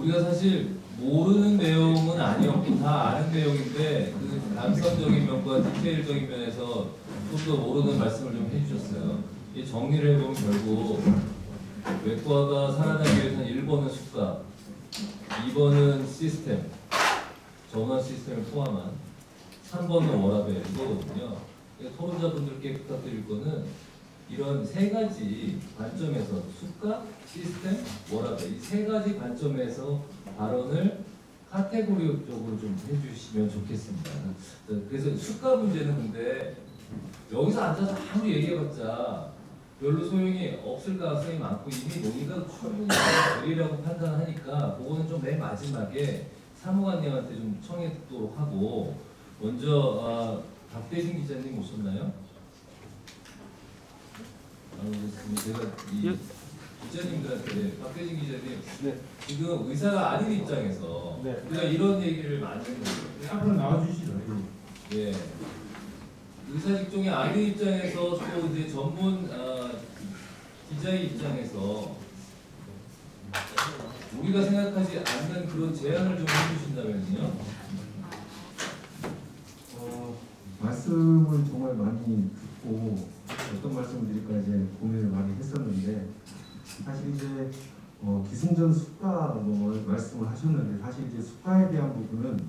우리가 사실 모르는 내용은 아니었고 다 아는 내용인데 그 감성적인 면과 디테일적인 면에서 좀 더 모르는 말씀을 좀 해주셨어요. 이 정리를 해보면 결국 외과가 살아나기 위해서는 1번은 수가, 2번은 시스템, 전원 시스템을 포함한 3번은 워라밸이거든요. 토론자분들께 부탁드릴 거는 이런 세 가지 관점에서 수가, 시스템, 워라밸 이 세 가지 관점에서 발언을 카테고리적으로 좀 해주시면 좋겠습니다. 그래서 수가 문제는 근데 여기서 앉아서 아무리 얘기해봤자 별로 소용이 없을 가능성이 많고 이미 논의가 충분히 되리라고 판단하니까 그거는 좀 맨 마지막에 사무관님한테 좀 청해도록 하고 먼저 박대진 기자님 오셨나요? 제가 이 기자님들한테 박대진 기자님 네. 지금 의사가 아닌 입장에서 네. 우리가 이런 얘기를 많이 했는데 앞으로 나와주시죠. 예. 의사 직종이 아닌 입장에서 또 이제 전문 기자의 입장에서 우리가 생각하지 않는 그런 제안을 좀 해주신다면요. 말씀을 정말 많이 듣고 어떤 말씀을 드릴까 이제 고민을 많이 했었는데 사실 이제 기승전 수가 뭐 말씀을 하셨는데 사실 이제 수가에 대한 부분은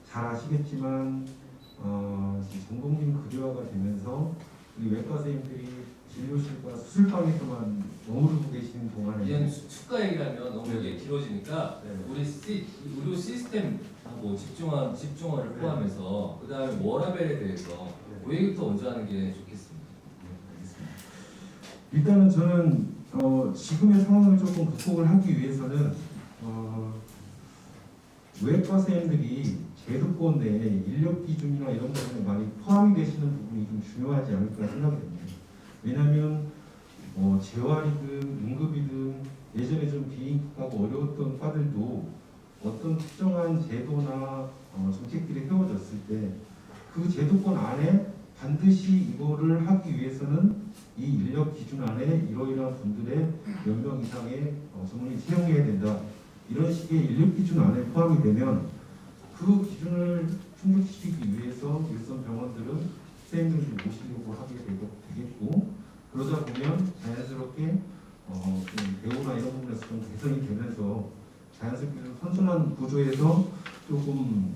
잘 아시겠지만 전 국민 의료화가 되면서 우리 외과 선생님들이 진료실과 수술방에서만 머무르고 계시는 동안에 그냥 수가 얘기하면 너무 네. 이게 길어지니까 네. 우리 의료 시스템하고 집중화를 네. 포함해서 그 다음에 워라밸에 대해서 네. 그 얘기부터 먼저 하는 게 좋겠습니다. 알겠습니다. 일단은 저는 지금의 상황을 조금 극복을 하기 위해서는 외과 선생님들이 제도권 내에 인력 기준이나 이런 부분에 많이 포함이 되시는 부분이 좀 중요하지 않을까 생각이 됩니다. 왜냐하면 재활이든 응급이든 예전에 좀 비인기하고 어려웠던 과들도 어떤 특정한 제도나 정책들이 세워졌을 때 그 제도권 안에 반드시 이거를 하기 위해서는 이 인력 기준 안에 이러이러한 분들의 몇 명 이상의 전문의 채용해야 된다. 이런 식의 인력 기준 안에 포함이 되면 그 기준을 충족시키기 위해서 일선 병원들은 선생님들을 모시려고 하게 되겠고 그러다 보면 자연스럽게 좀 배우나 이런 부분에서 좀 개선이 되면서 자연스럽게 좀 선순환 구조에서 조금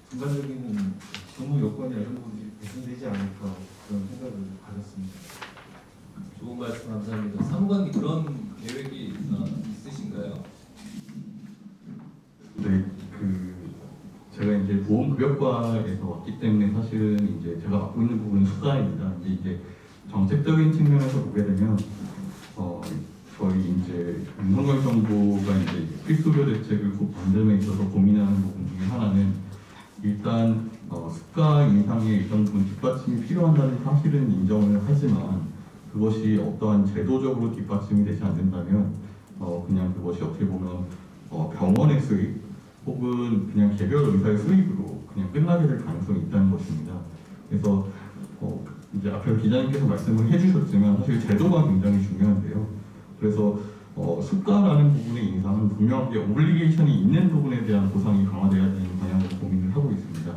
전반적인 근무 여건이나 이런 부분이 개선되지 않을까 그런 생각을 가졌습니다. 좋은 말씀 감사합니다. 사무관님 그런 계획이 있으신가요? 네, 제가 이제 보험급여과에서 왔기 때문에 사실은 이제 제가 맡고 있는 부분은 수사입니다. 이제 정책적인 측면에서 보게 되면 저희 이제 윤석열 정부가 이제 필수료 대책을 만듦에 있어서 고민하는 부분 중에 하나는 일단 수가 인상에 일정 부분 뒷받침이 필요한다는 사실은 인정을 하지만 그것이 어떠한 제도적으로 뒷받침이 되지 않는다면 그냥 그것이 어떻게 보면 병원의 수익 혹은 그냥 개별 의사의 수익으로 그냥 끝나게 될 가능성이 있다는 것입니다. 그래서 이제 앞에 기자님께서 말씀을 해주셨지만 사실 제도가 굉장히 중요한데요. 그래서 수가라는 부분의 인상은 분명하게 오블리게이션이 있는 부분에 대한 보상이 강화돼야 되는 방향으로 고민을 하고 있습니다.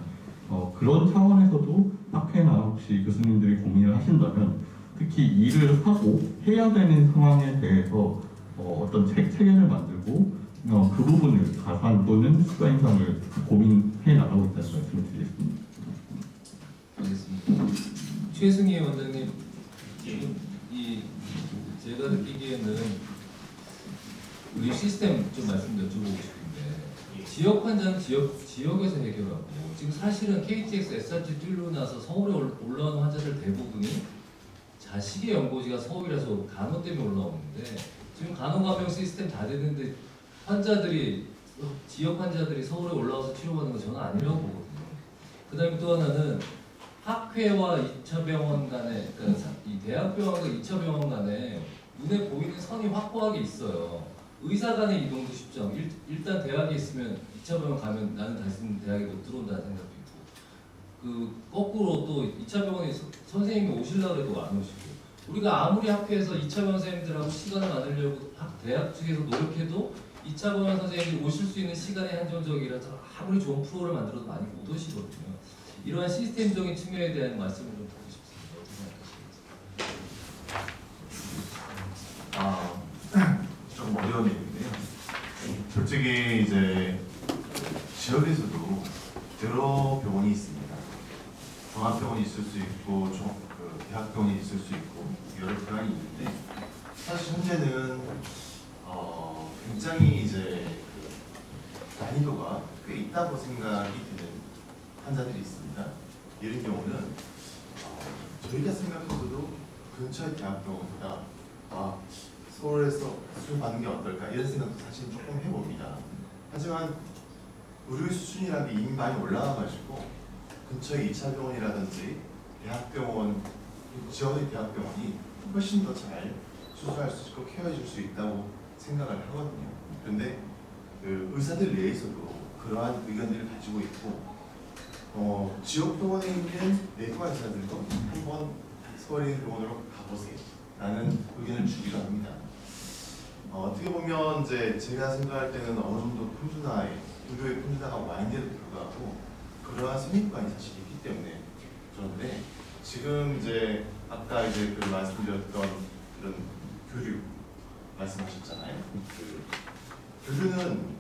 그런 차원에서도 학회나 혹시 교수님들이 고민을 하신다면 특히 일을 하고 해야 되는 상황에 대해서 어떤 체계를 만들고 그 부분을 가산 또는 수가 인상을 고민해 나가고 있다는 말씀을 드리겠습니다. 알겠습니다. 최승희 원장님, 지금 제가 느끼기에는 우리 시스템 좀 말씀 여쭤보고 싶은데 지역 환자는 지역에서 해결하고 지금 사실은 KTX, SRT 뚫고 나서 서울에 올라오는 환자들 대부분이 자식의 연고지가 서울이라서 간호 때문에 올라오는데 지금 간호감용 시스템 다 됐는데 지역 환자들이 서울에 올라와서 치료받는 건 저는 아니라고 보거든요. 그 다음에 또 하나는 학회와 2차 병원 간에, 그러니까 이 대학병원과 2차 병원 간에 눈에 보이는 선이 확고하게 있어요. 의사 간의 이동도 쉽지 않고 일단 대학에 있으면 2차 병원 가면 나는 다시 대학에 못 들어온다는 생각도 있고 거꾸로 또 2차 병원에 선생님이 오시려고 해도 안 오시고 우리가 아무리 학회에서 2차 병원 선생님들하고 시간을 만들려고 대학 측에서 노력해도 2차 병원 선생님이 오실 수 있는 시간이 한정적이라서 아무리 좋은 프로를 만들어도 많이 못 오시거든요. 이러한 시스템적인 측면에 대한 말씀을 좀 듣고 싶습니다. 어떻게 생각하십니까? 좀 어려운 얘기인데요. 솔직히 이제 지역에서도 여러 병원이 있습니다. 종합병원이 있을 수 있고, 대학병원이 있을 수 있고 여러 병원이 있는데 사실 현재는 굉장히 이제 난이도가 꽤 있다고 생각이 드는 환자들이 있습니다. 이런 경우는 저희가 생각해서도 근처의 대학병원보다 서울에서 수술 받는 게 어떨까 이런 생각도 사실 조금 해봅니다. 하지만 의료 수준이라는 게 이미 많이 올라와가지고 근처의 2차 병원이라든지 대학병원, 지역의 대학병원이 훨씬 더 잘 수술할 수 있고 케어해 줄 수 있다고 생각을 하거든요. 그런데 그 의사들 내에서도 그러한 의견들을 가지고 있고 지역 병원에 있는 내과 의사들도 한번 서울의 병원으로 가보세요 라는 의견을 주기도 합니다. 어떻게 보면 이제 제가 생각할 때는 어느 정도 품준화에 의료의 품준화가 와 있는데도 불구하고 그러한 선입관이 사실 있기 때문에 그런데 지금 이제 아까 이제 그 말씀드렸던 그런 교류 말씀하셨잖아요. 그 교류는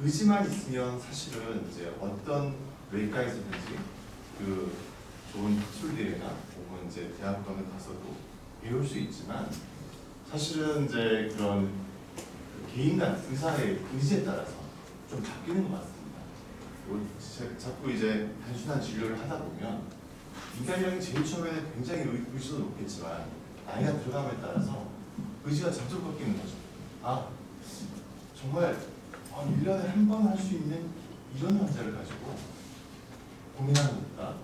의지만 있으면 사실은 이제 어떤 외과에서든지 그 좋은 학술대회나 혹은 이제 대학원을 가서도 배울 수 있지만 사실은 이제 그런 개인 간 의사의 의지에 따라서 좀 바뀌는 것 같습니다. 자꾸 이제 단순한 진료를 하다 보면 인간이라는 게 제일 처음에는 굉장히 의지도 높겠지만 나이가 들어감에 따라서 의지가 점점 바뀌는 거죠. 정말 1년에 한 번 할 수 있는 이런 환자를 가지고 고민하는 것보다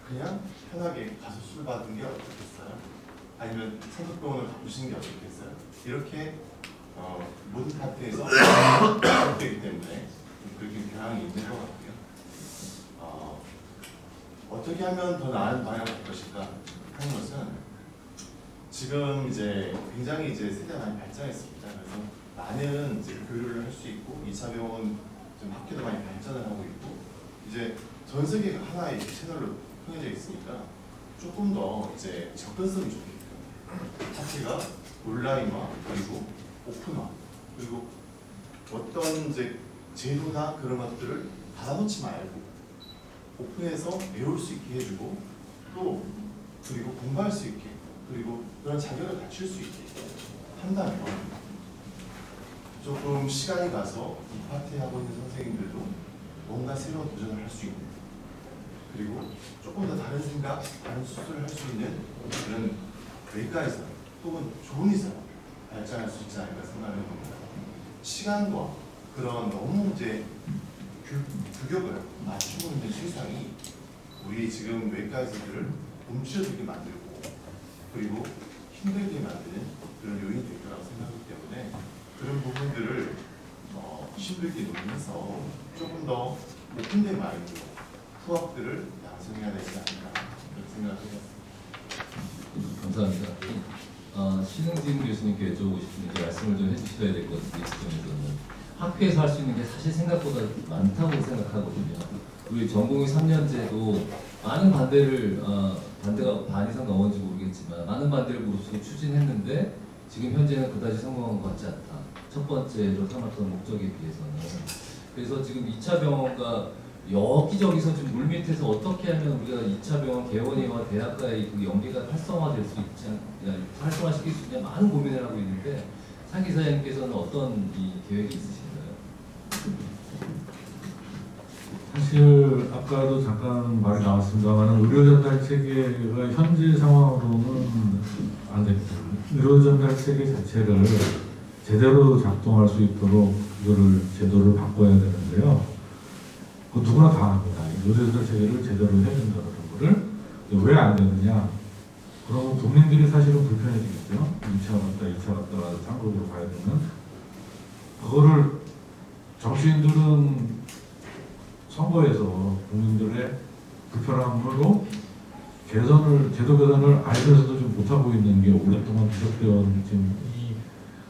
그냥 편하게 가서 수술 받는 게 어떻겠어요? 아니면 성급병원을 가보시는 게 어떻겠어요? 이렇게 모든 파트에서 되기 때문에 그렇게 경향이 있는 것 같고요. 어떻게 하면 더 나은 방향이 될 것인가 하는 것은 지금 이제 굉장히 이제 세대가 많이 발전했습니다. 그래서 많은 이제 교류를 할 수 있고 2차 병원 좀 학교도 많이 발전을 하고 있고 이제 전 세계가 하나의 채널로 통해져 있으니까 조금 더 이제 접근성이 좋게끔 학회가 온라인화 그리고 오픈화 그리고 어떤 이제 제도나 그런 것들을 닫아놓지 말고 오픈해서 배울 수 있게 해주고 또 그리고 공부할 수 있게 그리고 그런 자격을 갖출 수 있게 한다면 조금 시간이 가서 이 파트에 하고 있는 선생님들도 뭔가 새로운 도전을 할 수 있는 그리고 조금 더 다른 생각, 다른 수술을 할 수 있는 그런 외과에서 혹은 좋은 의사로 발전할 수 있지 않을까 생각을 해봅니다. 시간과 그런 너무 이제 규격을 맞추고 있는 세상이 우리 지금 외과 의사들을 움츠러들게 만들고 그리고 힘들게 만드는 그런 요인이 될 거라고 생각하기 때문에 그런 부분들을 힘들게 논의해서 조금 더 오픈된 마인드로 후학들을 양성해야 되지 않을까 그렇게 생각합니다. 감사합니다. 신흥진 교수님께 여쭤보고 싶은데 말씀을 좀 해주셔야 될 것 같은데 이 시점에서는 학회에서 할 수 있는 게 사실 생각보다 많다고 생각하거든요. 우리 전공의 3년제도 많은 반대가 반 이상 넘었는지 모르겠지만 많은 반대를 무릅쓰고 추진했는데 지금 현재는 그다지 성공한 것 같지 않다. 첫 번째로 삼았던 목적에 비해서는. 그래서 지금 2차 병원과 여기저기서 지금 물밑에서 어떻게 하면 우리가 2차 병원 개원이와 대학가의 그 연계가 활성화될 수 있지 활성화시킬 수 있냐 많은 고민을 하고 있는데 상 기사님께서는 어떤 이 계획이 있으신가요? 사실 아까도 잠깐 말이 나왔습니다만 의료전달 체계가 현재 상황으로는 안 됩니다. 의료전달 체계 자체를 제대로 작동할 수 있도록 이거를 제도를 바꿔야 되는데요. 그 누구나 다 합니다. 의료전달 체계를 제대로 해야 된다는 거를 왜 안 되느냐? 그러면 국민들이 사실은 불편해지겠죠. 2차 갔다 2차 갔다 상급으로 가야 되면 그거를 정치인들은 선거에서 국민들의 불편함으로 제도 개선을 알면서도 좀 못하고 있는 게 오랫동안 지속되어 온 지금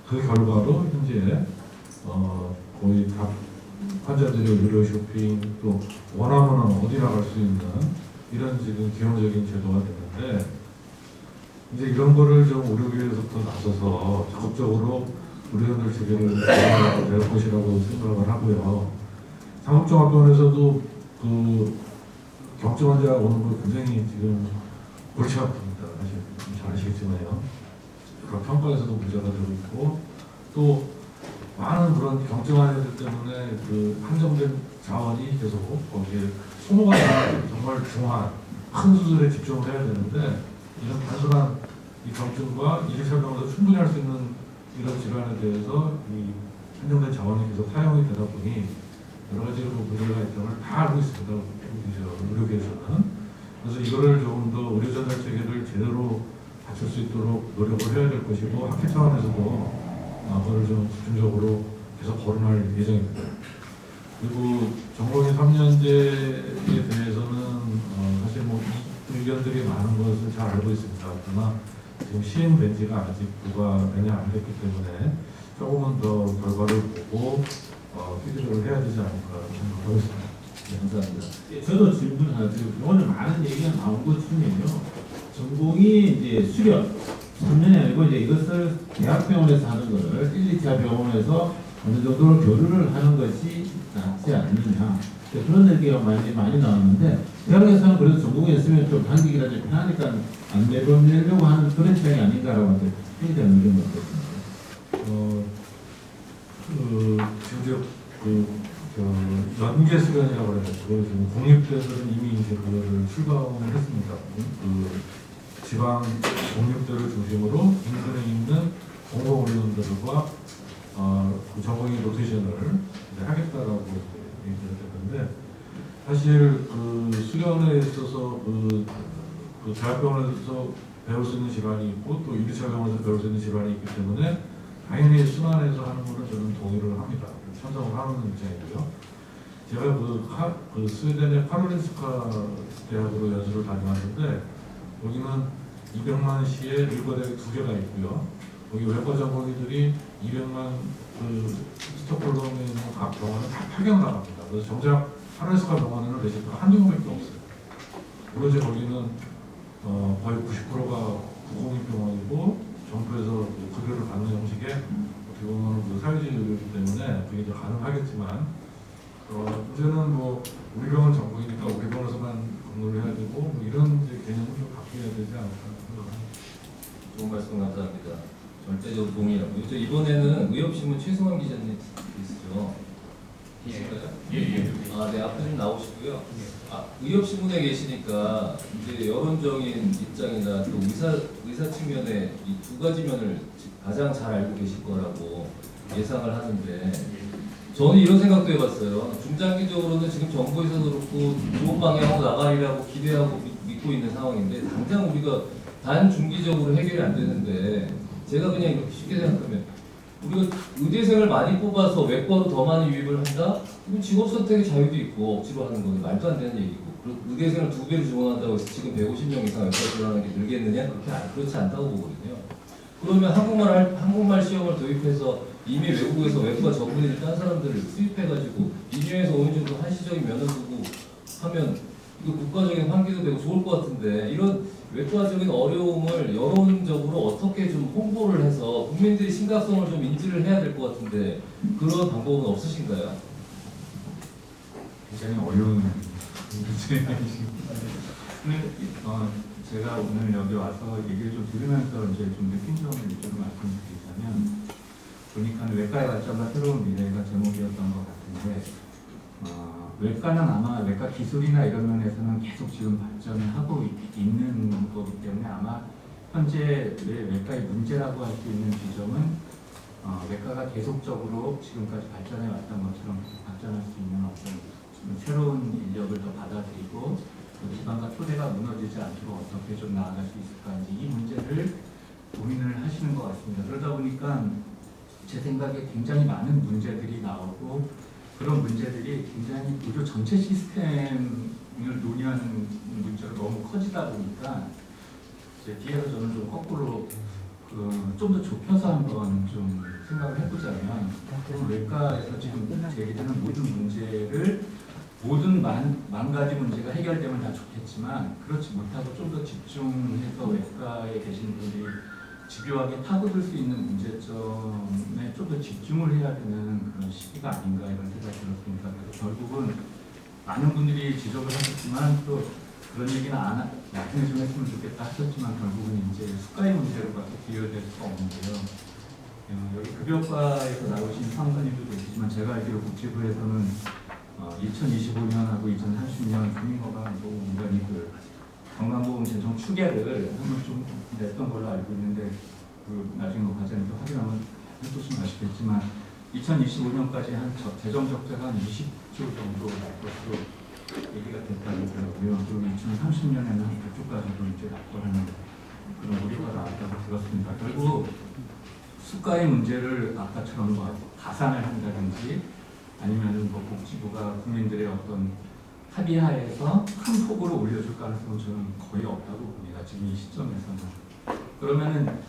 그 결과로 현재 거의 다 환자들이 의료 쇼핑 또 원하면 어디나 갈 수 있는 이런 지금 기형적인 제도가 됐는데 이제 이런 거를 좀 의료계에서부터 나서서 적극적으로 의료인들 체계를 낼 것이라고 생각을 하고요. 상업종합병원에서도 그 경증 환자가 오는 거 굉장히 지금 골치 아픕니다. 사실 잘 아시겠지만요. 그런 평가에서도 문제가 되고 있고 또 많은 그런 경증 환자들 때문에 그 한정된 자원이 계속 거기에 소모가 되는 정말 중한 큰 수술에 집중을 해야 되는데 이런 단순한 이 경증과 이식설명에서 충분히 할 수 있는 이런 질환에 대해서 이 한정된 자원이 계속 사용이 되다 보니 여러 가지로 문제가 있다는 걸 다 알고 있습니다. 의료계에서는. 그래서 이거를 조금 더 의료 전달 체계를 제대로 갖출 수 있도록 노력을 해야 될 것이고 학회 차원에서도 그걸 좀 집중적으로 계속 거론할 예정입니다. 그리고 전공의 3년제에 대해서는 사실 뭐 의견들이 많은 것을 잘 알고 있습니다. 그러나 지금 시행된 지가 아직 불과 몇 년 안 됐기 때문에 조금은 더 결과를 보고 피드백을 해야 되지 않을까 생각하고 있습니다. 네, 감사합니다. 저도 질문 하나 드리고 오늘 많은 얘기가 나온 것 중에요. 전공이 이제 수련 3년이 아니고 이제 이것을 대학병원에서 하는 거를 1, 2차 병원에서 어느 정도 교류를 하는 것이 낫지 않느냐 그런 얘기가 많이 나왔는데 대학에서는 그래도 전공했으면 좀 단기기라도 편하니까 안 내보내려고 하는 그런 취향이 아닌가라고 하는데 그에 대한 의견은 어떻습니까? 지금 연계 수련이라고 해가지고 지금 공립대들은 이미 이제 그거를 출범을 했습니다. 그 지방 공립대를 중심으로 인근에 있는 공공의료원들과 그 전공의 로테이션을 이제 하겠다라고 얘기를 했는데 사실 그 수련에 있어서 그 대학병원에서 배울 수 있는 질환이 있고 또 1, 2차 병원에서 배울 수 있는 질환이 있기 때문에 당연히 순환해서 하는 거는 저는 동의를 합니다. 찬성을 하는 입장이고요. 제가 그 스웨덴의 카롤린스카 대학으로 연수를 다녀왔는데 여기는 200만 시에 의과대학이 2개가 있고요. 여기 외과 전공의들이 200만 그 스톡홀름에 있는 각 병원을 다 파견 나갑니다. 그래서 정작 카롤린스카 병원에는 레지던트가 한두 명밖에 없어요. 물론 이제 거기는 거의 90%가 국공립병원이고 정부에서 급여를 받는 형식의 어떻게 보면 그 사회주의 의료이기 때문에 그게 이제 가능하겠지만 문제는 뭐 우리 병원 전공이니까 우리 병원에서만 근무를 해야 되고 뭐 이런 이제 개념을 좀 바뀌어야 되지 않을까 생각합니다. 좋은 말씀 감사합니다. 절대적으로 동의하고 이번에는 의협신문 최승환 기자님 있으시죠? 계실까요? 예. 네, 앞에 좀 나오시고요. 의협신문에 계시니까 이제 여론적인 입장이나 또 의사 측면의 이 두 가지 면을 가장 잘 알고 계실 거라고 예상을 하는데 저는 이런 생각도 해봤어요. 중장기적으로는 지금 정부에서도 그렇고 좋은 방향으로 나가리라고 기대하고 믿고 있는 상황인데 당장 우리가 단중기적으로 해결이 안 되는데 제가 그냥 이렇게 쉽게 생각하면 우리가 의대생을 많이 뽑아서 외과로 더 많이 유입을 한다? 이건 직업 선택의 자유도 있고 억지로 하는 건 말도 안 되는 얘기고 의대생을 2배로 지원한다고 해서 지금 150명 이상 외과 지원하는 게 늘겠느냐? 그렇지 않다고 보거든요. 그러면 한국말 시험을 도입해서 이미 외국에서 외과 전문의를 딴 사람들을 수입해가지고 인류에서 어느 정도 한시적인 면을 두고 하면 이거 국가적인 환기도 되고 좋을 것 같은데 이런 외과적인 어려움을 여론적으로 어떻게 좀 홍보를 해서 국민들이 심각성을 좀 인지를 해야 될 것 같은데 그런 방법은 없으신가요? 굉장히 어려운 문제이십니다. 제가 오늘 여기 와서 얘기를 좀 들으면서 이제 좀 느낀 점을 좀 말씀드리자면 보니까 외과의 발전과 새로운 미래가 제목이었던 것 같은데 외과는 아마 외과 기술이나 이런 면에서는 계속 지금 발전을 하고 있는 거기 때문에 아마 현재 외과의 문제라고 할 수 있는 지점은 외과가 계속적으로 지금까지 발전해 왔던 것처럼 발전할 수 있는 어떤 새로운 인력을 더 받아들이고 기반과 토대가 무너지지 않도록 어떻게 좀 나아갈 수 있을까 이 문제를 고민을 하시는 것 같습니다. 그러다 보니까 제 생각에 굉장히 많은 문제들이 나오고 그런 문제들이 굉장히 의료 전체 시스템을 논의하는 문제로 너무 커지다 보니까 이제 뒤에서 저는 좀 거꾸로 좀 더 좁혀서 한번 좀 생각을 해보자면 외과에서 지금 제기되는 모든 문제를 모든 만 가지 문제가 해결되면 다 좋겠지만 그렇지 못하고 좀 더 집중해서 외과에 계신 분들이 집요하게 파고들 수 있는 문제점에 좀 더 집중을 해야 되는 그런 시기가 아닌가 이런 생각이 들었습니다. 그래서 결국은 많은 분들이 지적을 하셨지만 또 그런 얘기는 나중에 좀 했으면 좋겠다 하셨지만 결국은 이제 수가의 문제로밖에 비교될 수가 없는데요. 여기 급여과에서 나오신 상관님도 계시지만 제가 알기로 복지부에서는 2025년하고 2030년 국민건강보험공단이 그 건강보험 재정 추계를 한번 좀 냈던 걸로 알고 있는데 그 나중에 과장님도 확인하면 해보시면 아시겠지만 2025년까지 한 재정 적자가 한 20조 정도 날 것으로 얘기가 됐다고 하더라고요. 그리고 2030년에는 한 100조까지도 이제 낙관하는 그런 우려가 나왔다고 들었습니다. 결국 수가의 문제를 아까처럼 뭐 가산을 한다든지 아니면 뭐 복지부가 국민들의 어떤 합의하에서 큰 폭으로 올려줄 가능성은 저는 거의 없다고 봅니다. 지금 이 시점에서는. 그러면은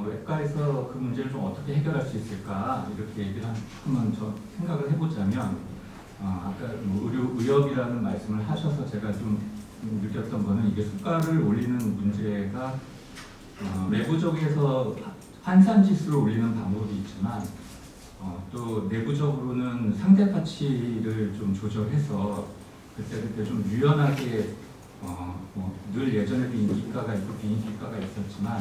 외과에서 그 문제를 좀 어떻게 해결할 수 있을까 이렇게 얘기를 한번 저 생각을 해보자면 아까 뭐 의협이라는 말씀을 하셔서 제가 좀 느꼈던 거는 이게 수가를 올리는 문제가 내부적에서 환산지수를 올리는 방법이 있지만 또 내부적으로는 상대 가치를 좀 조절해서 그때 좀 유연하게 늘 예전에도 인기가가 있고 비인기가가 있었지만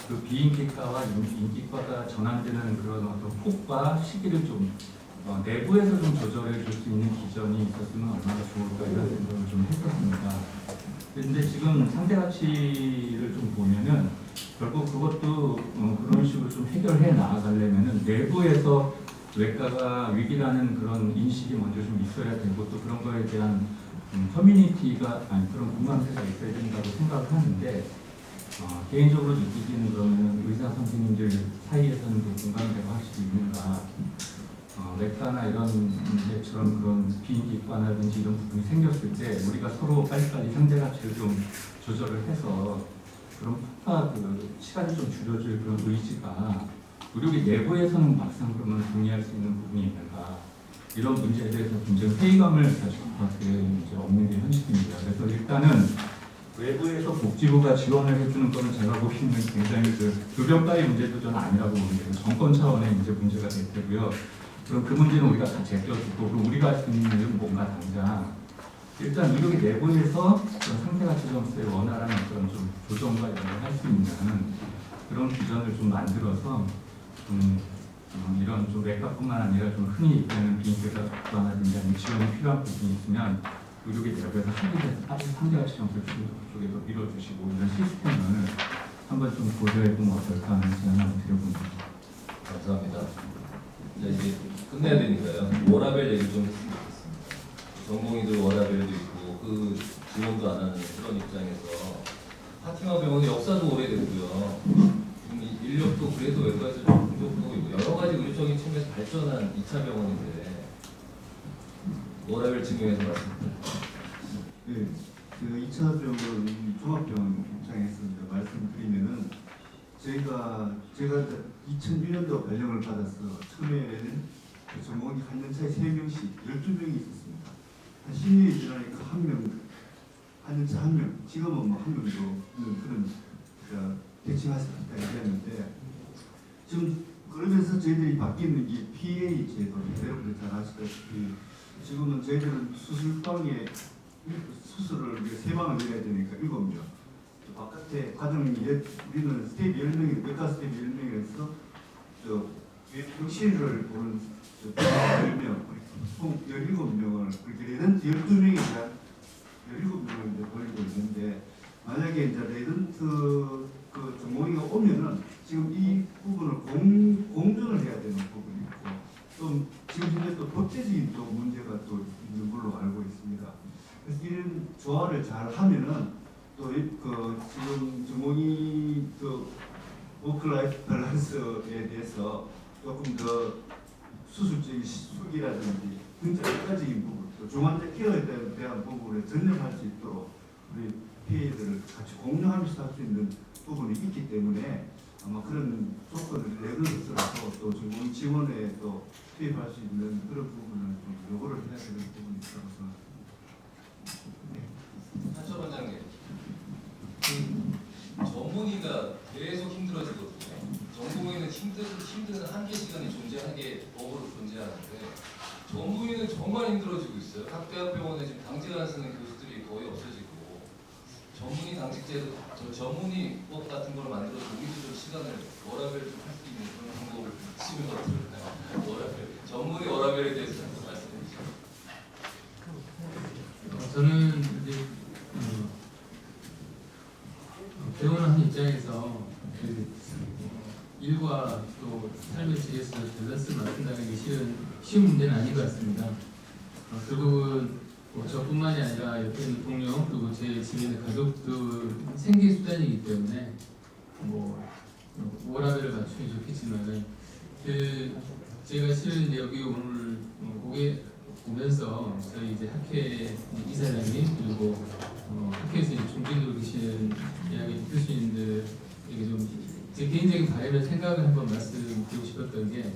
그 비인기가와 인기가가 전환되는 그런 어떤 폭과 시기를 좀 내부에서 좀 조절해 줄 수 있는 기전이 있었으면 얼마나 좋을까 이런 생각을 좀 했었습니다. 근데 지금 상대 가치를 좀 보면은 결국 그것도 그런 식으로 좀 해결해 나아가려면은 내부에서 외과가 위기라는 그런 인식이 먼저 좀 있어야 되고 또 그런 거에 대한 커뮤니티가 아니 그런 공감대가 있어야 된다고 생각을 하는데 개인적으로 느끼기는 그러면 의사 선생님들 사이에서는 그 공감대가 확실히 있는가 외과나 이런 문제처럼 그런 비인기과라든지 이런 부분이 생겼을 때 우리가 서로 빨리빨리 상대 가치를 좀 조절을 해서 그런 폭파 그 시간을 좀 줄여줄 그런 의지가 의료계 내부에서는 막상 그러면 동의할 수 있는 부분이 있는가 이런 문제에 대해서 굉장히 회의감을 가질 것 같아요. 이제 없는 게 현실입니다. 그래서 일단은 외부에서 복지부가 지원을 해주는 거는 제가 보기에는 굉장히 그 급여가의 문제도 저는 아니라고 보는데 정권 차원의 이제 문제가 될 테고요. 그럼 그 문제는 우리가 다 제껴주고 그럼 우리가 할 수 있는 일은 뭔가 당장 일단 의료계 내부에서 그런 상태가치 점수에 원활한 그런 좀 조정과 이런 걸 할 수 있는 그런 기전을 좀 만들어서 이런 좀 외과뿐만 아니라 좀 흔히 얘기하는 비인기과라든지 아니면 지원이 필요한 부분이 있으면 의료계 내부에서 합의해서 상대가치 점수를 쪽에서 밀어주시고 이런 시스템을 한번 좀 고려해보면 어떨까 하는 제안을 드려봅니다. 감사합니다. 이제 끝내야 되니까요. 워라벨 얘기 좀 했으면 좋겠습니다. 전공의들 워라벨도 있고 그 지원도 안 하는 그런 입장에서 파티마 병원의 역사도 오래됐고요. 인력도 그래도 외과에서 좀 부족하고 여러 가지 의료적인 측면에서 발전한 2차 병원인데 워라벨 증명해서 말씀드립니다. 네, 그 2차 병원 종합병원 입장에서 말씀드리면은 제가 2001년도 발령을 받아서 처음에는 그 전공의 한 년차에 3명씩 12명이 있었습니다. 한 10년이 지나니까 한 년차 한 명, 지금은 뭐 한 명도 없는 그런 대칭할 수 있다 얘기했는데 지금 그러면서 저희들이 바뀌는 게 PA 제도인데 여러분들 잘 아시다시피 지금은 저희들은 수술방에 수술을 3방을 내야 되니까 7명. 바깥에 과정이 우리는 스텝 10명이 외과 스텝 10명에서 병실을 보는 10명, 총 17명을 그렇게 레전트 12명이 대한 17명을 돌리고 있는데 만약에 이제 레전트 그 전공의가 오면은 지금 이 부분을 공존을 해야 되는 부분이 있고 또 지금 현재 또 법제적인 또 문제가 또 있는 걸로 알고 있습니다. 그래서 이런 조화를 잘 하면은 또 그 지금 전공의 그 워크라이프 밸런스에 대해서 조금 더 수술적인 수기라든지 진짜 일가적인 부분, 또 중환자 케어에 대한 부분에 전념할 수 있도록 우리 PA들을 같이 공유하면서 할 수 있는 부분이 있기 때문에 아마 그런 조건을 내걸어서 또 전공 지원에 또 투입할 수 있는 그런 부분을 좀 요구를 해야 되는 부분이 있다고 생각합니다. 한철 원장님, 전문의가 계속 힘들어지거든요. 전공의는 힘든 한계 시간이 존재하게 법으로 존재하는데 전문의는 정말 힘들어지고 있어요. 각 대학병원에 지금 당직안 쓰는 교수들이 거의 없어지고 전문의 당직제도 전문의법 같은 걸 만들어서 우리도 좀 시간을 워라밸 좀 할 수 있는 그런 방법을 치면 어떨까요? 워라밸, 전문의 워라밸에 대해서 잠깐 말씀해 주시죠. 저는 이제 배우는 한 입장에서 일과 또 삶의 질에서 밸런스를 맞춘다는 게 쉬운 문제는 아닌 것 같습니다. 결국은 저뿐만이 아니라 옆에 있는 동료 그리고 제 주변의 가족들 생계 수단이기 때문에 워라밸을 맞추기 좋겠지만은 제가 실은 여기 오늘 오면서 저희 이제 학회 이사장님 그리고 학회에서 중진으로 계시는 이야기 교수님들에게 좀 제 개인적인 바람을 생각을 한번 말씀드리고 싶었던 게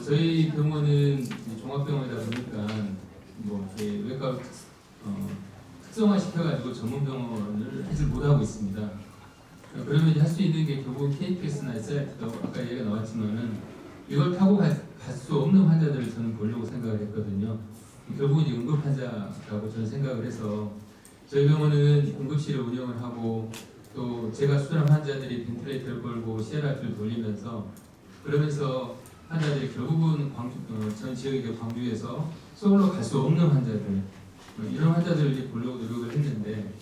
저희 병원은 종합병원이다 보니까 이렇게 외과 특성화 시켜가지고 전문 병원을 하지 못하고 있습니다. 그러면 이제 할 수 있는 게 결국 KPS나 SRT도 아까 얘기가 나왔지만은 이걸 타고 갈 수 없는 환자들을 저는 보려고 생각을 했거든요. 결국은 이제 응급 환자라고 저는 생각을 해서 저희 병원은 응급실을 운영을 하고 또 제가 수술한 환자들이 벤틸레이터를 걸고 CRRT를 돌리면서 그러면서 환자들이 결국은 전 지역의 광주에서 서울로 갈 수 없는 환자들 이런 환자들을 이제 보려고 노력을 했는데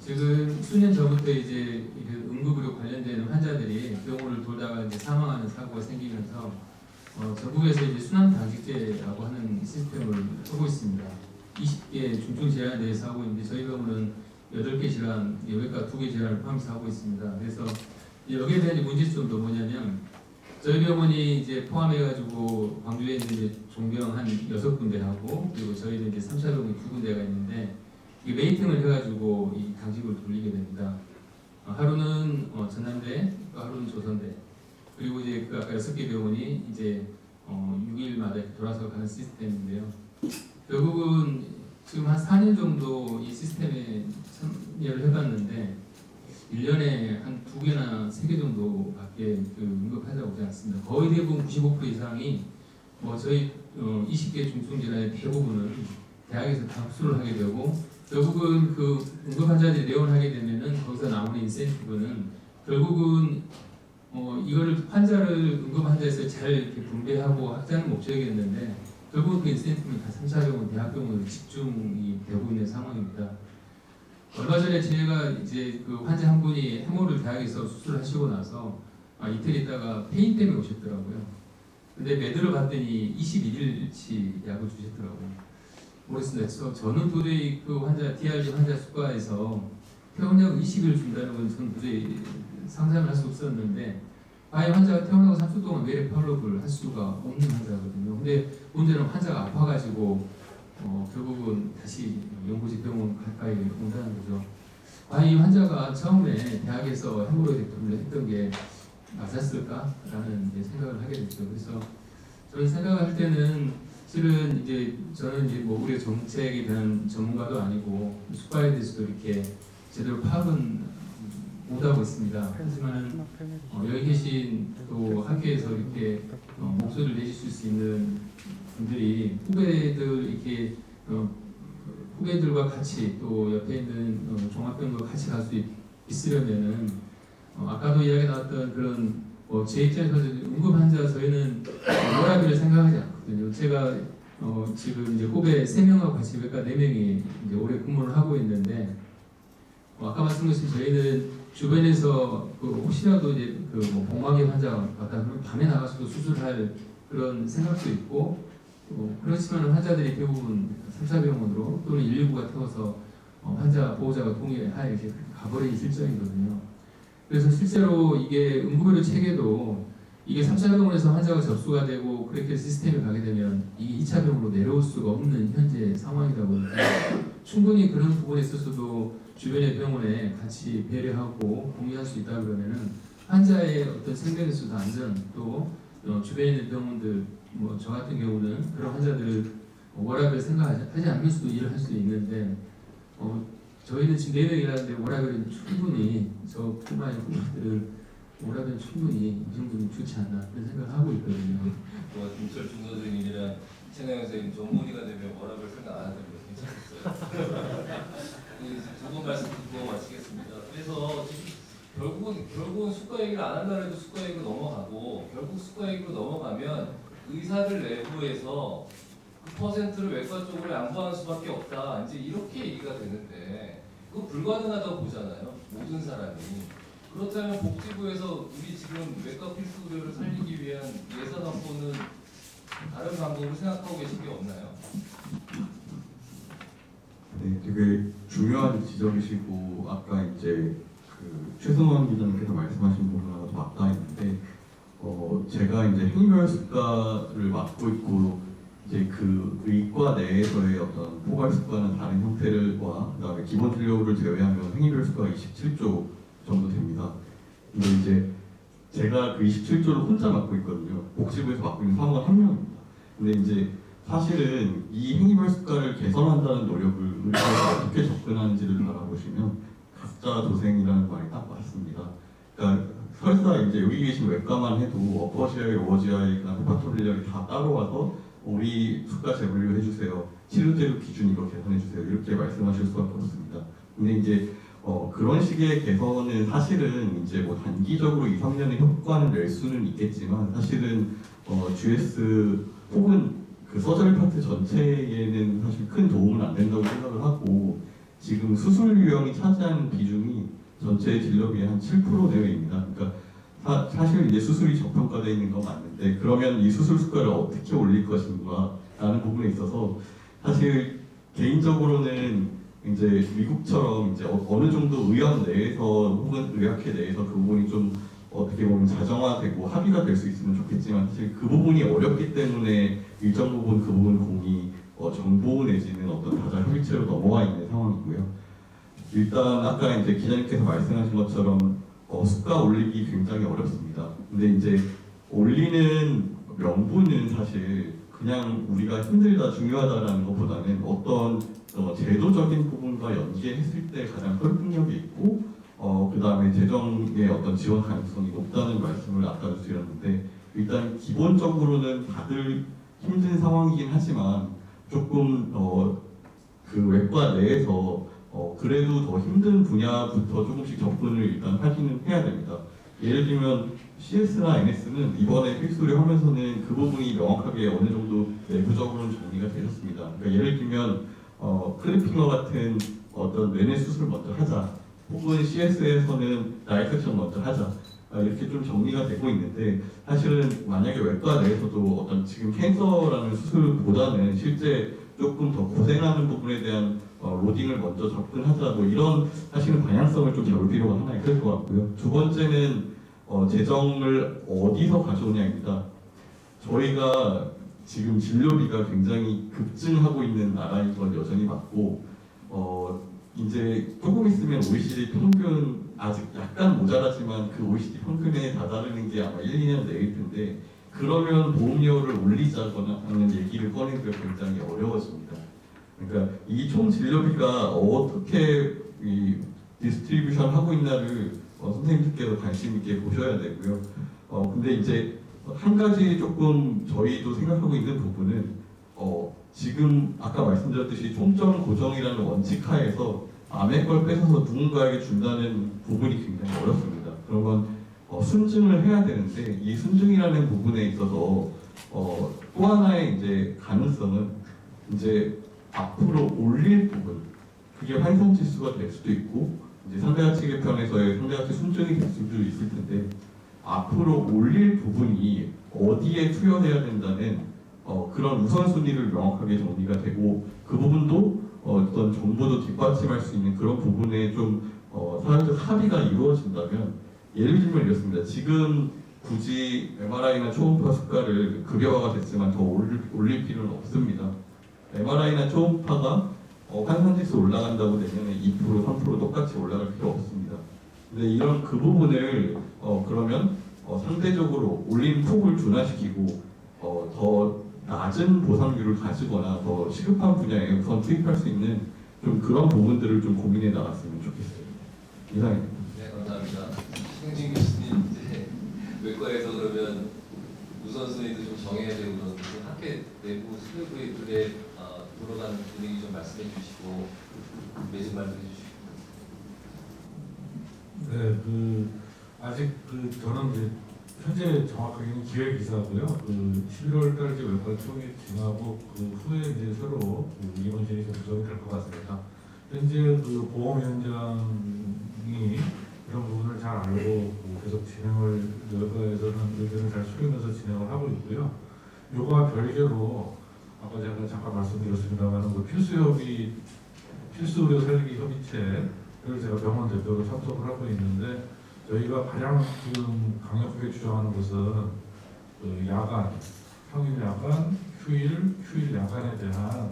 지금 수년 전부터 이제 응급으로 관련되는 환자들이 병원을 돌다가 이제 사망하는 사고가 생기면서 전국에서 이제 순환 당직제라고 하는 시스템을 하고 있습니다. 20개 중증 질환에 대해서 하고 있는데 저희 병원은 8개 질환, 외과 2개 질환을 포함해서 하고 있습니다. 그래서 여기에 대한 문제점도 뭐냐면 저희 병원이 이제 포함해가지고 광주에 있는 이제 종병 한 6군데하고 그리고 저희는 이제 3차 병원이 2군데가 있는데 이 메이팅을 해가지고 이 당직을 돌리게 됩니다. 하루는 전남대, 또 하루는 조선대, 그리고 이제 그 아까 6개 병원이 이제 6일마다 돌아서 가는 시스템인데요. 결국은 지금 한 4년 정도 이 시스템에 참여를 해봤는데 1년에 한 2개나 3개 정도밖에 응급 환자가 오지 않습니다. 거의 대부분 95% 이상이 저희 20개 중증질환의 대부분은 대학에서 다 흡수를 하게 되고 결국은 그 응급 환자들이 내원하게 되면은 거기서 나오는 인센티브는 결국은 이거를 응급 환자에서 잘 이렇게 분배하고 확장하는 목적이었는데 결국은 그 인센티브는 다 3차 병원, 대학병원으로 집중이 되고 있는 상황입니다. 얼마 전에 제가 이제 그 환자 한 분이 해모를 대학에서 수술하시고 나서 이틀 있다가 페인 때문에 오셨더라고요. 근데 매드를 봤더니 21일치 약을 주셨더라고요. 모르겠습니다. 저는 도저히 그 환자, DRG 환자 수가에서 퇴원약 20일 준다는 건 저는 도저히 상상을 할 수 없었는데 아예 환자가 태어나고 3주 동안 외래 팔로우를 할 수가 없는 환자거든요. 근데 문제는 환자가 아파가지고 결국은 다시 연고지 병원 가까이 온다는 거죠. 이 환자가 처음에 대학에서 헤모로이드 했던 게 맞았을까라는 생각을 하게 됐죠. 그래서 저는 생각할 때는 실은 이제 저는 이제 우리가 정책에 대한 전문가도 아니고 수가에 대해서도 이렇게 제대로 파악은 못하고 있습니다. 하지만 여기 계신 또 학교에서 이렇게 목소리를 내실 수 있는 분들이 후배들과 같이 또 옆에 있는 종합병원과 같이 갈 수 있으려면은 아까도 이야기 나왔던 그런 제 입장에서 응급 환자 저희는 워라밸을 생각하지 않거든요. 제가 지금 이제 후배 3명하고 같이 외과 4명이 이제 올해 근무를 하고 있는데 아까 말씀드린 저희는 주변에서 혹시라도 이제 복막의 환자가 왔다 그러면 밤에 나가서도 수술할 그런 생각도 있고 그렇지만 환자들이 대부분 3차 병원으로 또는 119가 태워서 환자 보호자가 동의하에 이렇게 가버리기 실정이거든요. 그래서 실제로 이게 응급의료 체계도 이게 3차 병원에서 환자가 접수가 되고 그렇게 시스템이 가게 되면 이게 2차 병원으로 내려올 수가 없는 현재 상황이다 보니까 충분히 그런 부분에 있어서도 주변의 병원에 같이 배려하고 공유할 수 있다 그러면은 환자의 어떤 생명의 수도 안전 또 주변에 있는 병원들 뭐 저 같은 경우는 그런 환자들을 워라벨 생각하지 않을 수도 일을 할 수 있는데 저희는 지금 4명이라는데 워라벨은 충분히 저뿐만 아니라 그들을 워라벨은 충분히 이 정도는 좋지 않나 그런 생각을 하고 있거든요. 뭐 김철 중선생님이랑 최나영 선생님 전문의가 되면 워라벨 생각 안 하는 거 괜찮겠어요. 두 분 말씀 듣고 마치겠습니다. 그래서 결국은 수가 얘기를 안 한다 해도 수가 얘기로 넘어가고 결국 수가 얘기로 넘어가면 의사들 내부에서 그 퍼센트를 외과 쪽으로 양보하는 수밖에 없다. 이제 이렇게 얘기가 되는데 그거 불가능하다고 보잖아요. 모든 사람이. 그렇다면 복지부에서 우리 지금 외과 필수 의료를 살리기 위한 예산 확보는 다른 방법을 생각하고 계신 게 없나요? 네, 되게 중요한 지적이시고 아까 이제 그 최승원 기자님께서 말씀하신 부분하고 맞닿아 있는데 제가 이제 행렬수가를 맡고 있고 이제 그 의과 내에서의 어떤 포괄수가는 다른 형태를과 그다음에 기본 진료를 제외하면 행렬수가가 27조 정도 됩니다. 근데 이제 제가 그 27조를 혼자 맡고 있거든요. 복지부에서 맡고 있는 사무관 한 명입니다. 근데 이제 사실은 이 행위벌수가를 개선한다는 노력을 의사가 어떻게 접근하는지를 바라보시면 가짜 도생이라는 말이 딱 맞습니다. 그러니까 설사 이제 여기 계신 외과만 해도 어퍼시아이, 오버지아이, 헤파토빌리아이 다 따로 와서 우리 수가 재분류 해주세요. 치료제로 기준 이거 개선해주세요. 이렇게 말씀하실 수밖에 없습니다. 근데 이제 그런 식의 개선은 사실은 이제 뭐 단기적으로 2, 3년의 효과는 낼 수는 있겠지만 사실은 GS 혹은 그 서저리 파트 전체에는 사실 큰 도움은 안 된다고 생각을 하고 지금 수술 유형이 차지하는 비중이 전체 진료비의 한 7% 내외입니다. 그러니까 사실 이제 수술이 저평가되어 있는 건 맞는데 그러면 이 수술 수가를 어떻게 올릴 것인가라는 부분에 있어서 사실 개인적으로는 이제 미국처럼 이제 어느 정도 의원 내에서 혹은 의학회 내에서 그 부분이 좀 어떻게 보면 자정화되고 합의가 될 수 있으면 좋겠지만 사실 그 부분이 어렵기 때문에 일정 부분 그 부분 공이 정보 내지는 어떤 다자 협의체로 넘어와 있는 상황이고요. 일단 아까 이제 기자님께서 말씀하신 것처럼 수가 올리기 굉장히 어렵습니다. 근데 이제 올리는 명분은 사실 그냥 우리가 힘들다 중요하다라는 것보다는 어떤 제도적인 부분과 연계했을 때 가장 설득력이 있고 그 다음에 재정의 어떤 지원 가능성이 높다는 말씀을 아까도 드렸는데 일단 기본적으로는 다들 힘든 상황이긴 하지만 조금 그 외과 내에서 그래도 더 힘든 분야부터 조금씩 접근을 일단 하기는 해야 됩니다. 예를 들면 CS나 NS는 이번에 필수를 하면서는 그 부분이 명확하게 어느 정도 내부적으로는 정리가 되셨습니다. 그러니까 예를 들면 클리핑어 같은 어떤 뇌내 수술 먼저 하자 혹은 CS에서는 라이섹션 먼저 하자 이렇게 좀 정리가 되고 있는데 사실은 만약에 외과 내에서도 어떤 지금 캔서라는 수술보다는 실제 조금 더 고생하는 부분에 대한 로딩을 먼저 접근하자 뭐 이런 사실은 방향성을 좀 잡을 필요가 하나 있을 것 같고요. 두 번째는 재정을 어디서 가져오냐입니다. 저희가 지금 진료비가 굉장히 급증하고 있는 나라인 건 여전히 맞고 이제 조금 있으면 OECD 평균 아직 약간 모자라지만 그 OECD 평균에 다다르는 게 아마 1, 2년 내일 텐데 그러면 보험료를 올리자거나 하는 얘기를 꺼내기가 굉장히 어려워집니다. 그러니까 이 총 진료비가 어떻게 이 디스트리뷰션 하고 있나를 선생님들께서 관심 있게 보셔야 되고요. 근데 이제 한 가지 조금 저희도 생각하고 있는 부분은 지금 아까 말씀드렸듯이 총점 고정이라는 원칙 하에서 남의 걸 뺏어서 누군가에게 준다는 부분이 굉장히 어렵습니다. 그러면 순증을 해야 되는데 이 순증이라는 부분에 있어서 또 하나의 이제 가능성은 이제 앞으로 올릴 부분 그게 환산 지수가 될 수도 있고 이제 상대가치 개편에서의 상대가치 순증이 될 수도 있을 텐데 앞으로 올릴 부분이 어디에 투여돼야 된다는 그런 우선순위를 명확하게 정리가 되고 그 부분도 어떤 정보도 뒷받침할 수 있는 그런 부분에 좀 사회적 합의가 이루어진다면 예를 들면 이렇습니다. 지금 굳이 MRI나 초음파 수가를 급여화가 됐지만 더 올릴 필요는 없습니다. MRI나 초음파가 환산지수 올라간다고 내년에 2%, 3% 똑같이 올라갈 필요 없습니다. 근데 이런 그 부분을 그러면 상대적으로 올린 폭을 둔화시키고 더 낮은 보상률을 가지거나 더 시급한 분야에 우선 투입할 수 있는 좀 그런 부분들을 좀 고민해 나갔으면 좋겠어요. 이상입니다. 네, 감사합니다. 신진 교수님, 이제 외과에서 그러면 우선순위도 좀 정해야 되고 그런 학회 내부 스태프들의 돌아가는 분위기 좀 말씀해 주시고 매진 말도 해주시고. 네, 아직 저는 이제 현재 정확하게는 기획이사고요. 11월달 이제 외과 총회 지나고 그 후에 이제 새로 임원진이 좀 구성이 될 것 같습니다. 현재 보험위원장이 이런 부분을 잘 알고 계속 진행을 외과에서는 의견을 잘 수렴해서 진행을 하고 있고요. 요거와 별개로 아까 제가 잠깐 말씀드렸습니다만 필수 의료 살리기 협의체를 제가 병원 대표로 참석을 하고 있는데 저희가 가장 지금 강력하게 주장하는 것은 야간, 평일 야간, 휴일 야간에 대한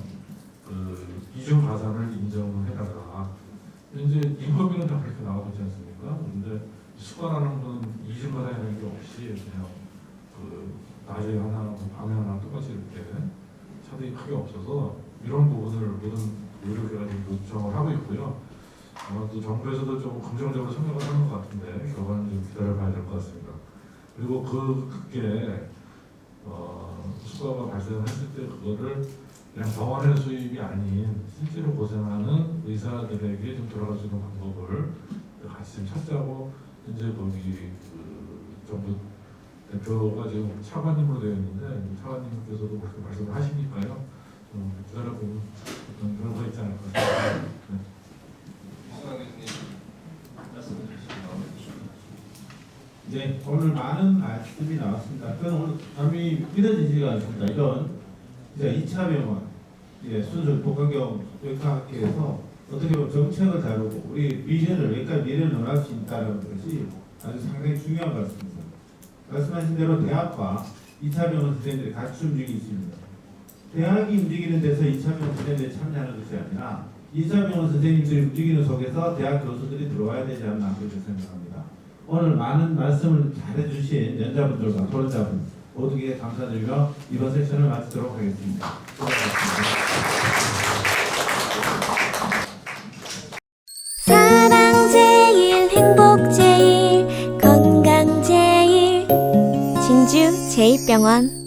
이중 가산을 인정해달라. 현재 인건비는 다 그렇게 나가고 있지 않습니까? 그런데 수가라는 건 이중 가산이라는 게 없이 그냥 낮에 하나, 밤에 하나 똑같이 이렇게 차등이 크게 없어서 이런 부분을 모든 의료계가 좀 요청을 하고 있고요. 아마도 정부에서도 좀 긍정적으로 생각을 하는 것 같은데 결과는 좀 기다려봐야 될 것 같습니다. 그리고 그게 수가가 발생했을 때 그거를 그냥 병원의 수입이 아닌 실제로 고생하는 의사들에게 좀 돌아갈 수 있는 방법을 같이 좀 찾자고 현재 거기 정부 대표가 지금 차관님으로 되어 있는데 차관님께서도 그렇게 말씀을 하시니까요. 좀 기다려보면 어떤 결과가 있지 않을까 생각합니다. 네. 유승환 교수님 말씀해 주시고. 네, 오늘 많은 말씀이 나왔습니다. 저는 오늘 감히 믿어지지가 않습니다. 이런 이제 2차 병원, 수술 복강경 외과학회에서 어떻게 보면 정책을 다루고 우리 미래를 외과 미래를 논할 수 있다는 것이 아주 상당히 중요한 것 같습니다. 말씀하신 대로 대학과 2차 병원 선생님들이 같이 움직이고 있습니다. 대학이 움직이는 데서 2차 병원 선생님들이 참여하는 것이 아니라 2차 병원 선생님들이 움직이는 속에서 대학 교수들이 들어와야 되지 않나 그렇게 생각합니다. 오늘 많은 말씀을 잘해주신 연자분들과 토론자분 모두에게 감사드리며 이번 세션을 마치도록 하겠습니다. 사랑 제일, 행복 제일, 건강 제일, 진주 제1병원.